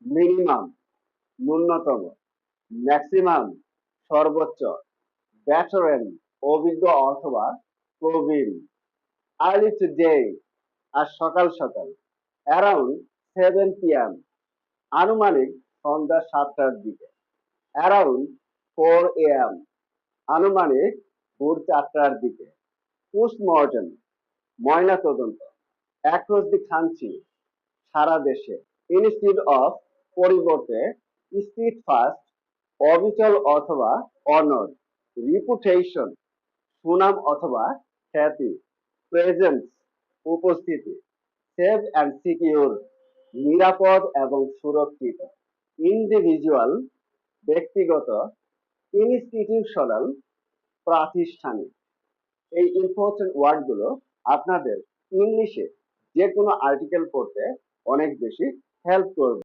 Minimum ন্যূনতম, maximum সর্বোচ্চ, veteran অভিজ্ঞ অথবা প্রবীণ, আর্লি টুডে আর সকাল সকাল, অ্যারাউন্ড 7 p.m. আনুমানিক সন্ধ্যা 7টার দিকে, অ্যারাউন্ড 4 a.m. আনুমানিক ভোর 4টার দিকে, পোস্টমর্টেম ময়না তদন্ত, অ্যাক্রস দি কান্ট্রি সারা দেশে, ইনস্টিড অফ পরিবর্তে, স্ট্রিট ফাস্ট অবিচল অথবা অনর, রিপুটেশন সুনাম অথবা খ্যাতি, প্রেজেন্স উপস্থিতি, সেভ অ্যান্ড সিকিউর নিরাপদ এবং সুরক্ষিত, ইন্ডিভিজুয়াল ব্যক্তিগত, ইনস্টিটিউশনাল প্রাতিষ্ঠানিক। এই ইম্পর্টেন্ট ওয়ার্ডগুলো আপনাদের ইংলিশে যে কোনো আর্টিকেল পড়তে অনেক বেশি হেল্প করবে।